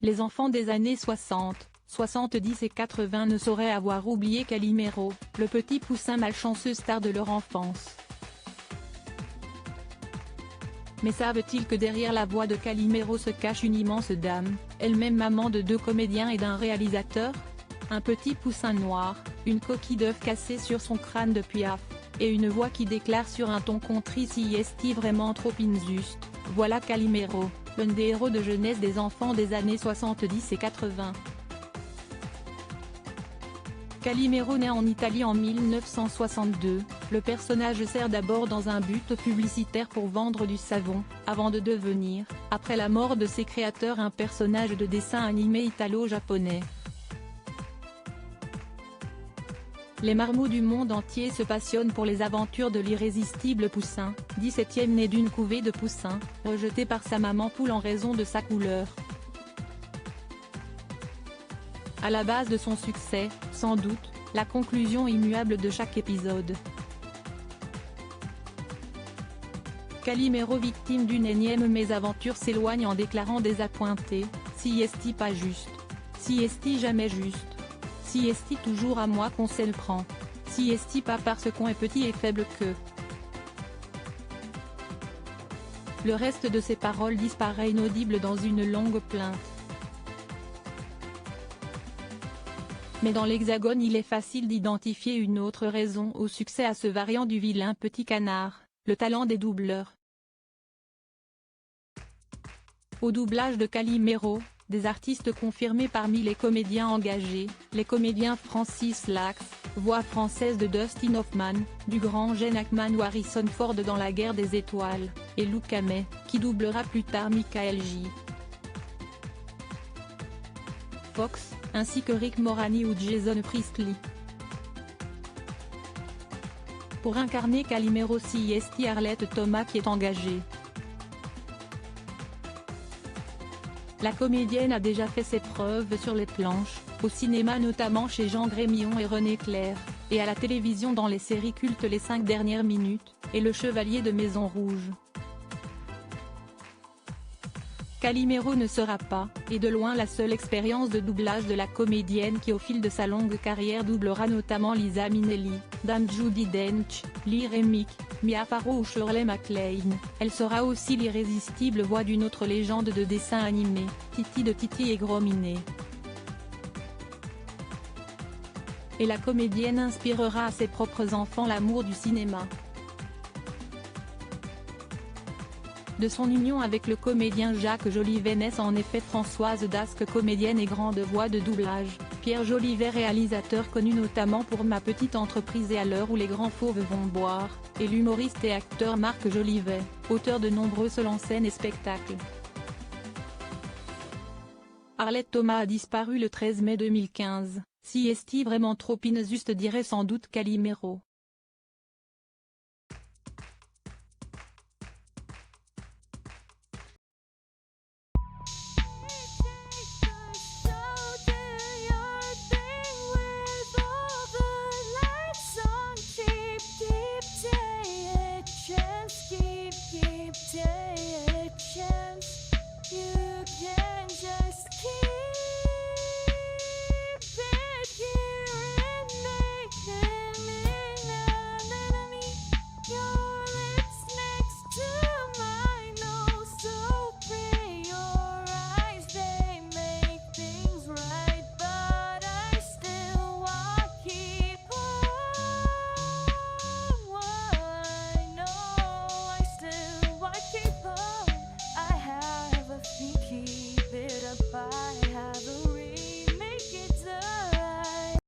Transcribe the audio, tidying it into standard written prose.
Les enfants des années 60, 70 et 80 ne sauraient avoir oublié Calimero, le petit poussin malchanceux star de leur enfance. Mais savent-ils que derrière la voix de Calimero se cache une immense dame, elle-même maman de 2 comédiens et d'un réalisateur? Un petit poussin noir, une coquille d'œuf cassée sur son crâne de Piaf, et une voix qui déclare sur un ton contrit si est vraiment trop injuste, voilà Calimero, l'un des héros de jeunesse des enfants des années 70 et 80. Calimero naît en Italie en 1962, le personnage sert d'abord dans un but publicitaire pour vendre du savon, avant de devenir, après la mort de ses créateurs, un personnage de dessin animé italo-japonais. Les marmots du monde entier se passionnent pour les aventures de l'irrésistible poussin, 17e né d'une couvée de poussins, rejeté par sa maman poule en raison de sa couleur. À la base de son succès, sans doute, la conclusion immuable de chaque épisode. Calimero, victime d'une énième mésaventure, s'éloigne en déclarant désappointé, « Si est-il pas juste. Si est-il jamais juste. Si est-il toujours à moi qu'on se le prend. Si est-il pas parce qu'on est petit et faible que. » Le reste de ses paroles disparaît inaudible dans une longue plainte. Mais dans l'Hexagone il est facile d'identifier une autre raison au succès à ce variant du vilain petit canard, le talent des doubleurs. Au doublage de Calimero, des artistes confirmés parmi les comédiens engagés, les comédiens Francis Lax, voix française de Dustin Hoffman, du grand Gene Hackman ou Harrison Ford dans La Guerre des Étoiles, et Luke Hammett, qui doublera plus tard Michael J. Fox, ainsi que Rick Moranis ou Jason Priestley. Pour incarner Calimero, c'est Arlette Thomas qui est engagée. La comédienne a déjà fait ses preuves sur les planches, au cinéma notamment chez Jean Grémillon et René Clair, et à la télévision dans les séries cultes Les 5 dernières minutes, et Le Chevalier de Maison Rouge. Calimero ne sera pas, et de loin la seule expérience de doublage de la comédienne qui au fil de sa longue carrière doublera notamment Liza Minnelli, Dame Judi Dench, Lee Remick, Mia Farrow ou Shirley MacLaine. Elle sera aussi l'irrésistible voix d'une autre légende de dessin animé, Titi de Titi et Gros-Minet. Et la comédienne inspirera à ses propres enfants l'amour du cinéma. De son union avec le comédien Jacques Jolivet naissent en effet Françoise Dasque, comédienne et grande voix de doublage, Pierre Jolivet, réalisateur connu notamment pour Ma petite entreprise et À l'heure où les grands fauves vont boire, et l'humoriste et acteur Marc Jolivet, auteur de nombreux seuls en scène et spectacles. Arlette Thomas a disparu le 13 mai 2015, si est-il vraiment trop injuste, dirait sans doute Calimero.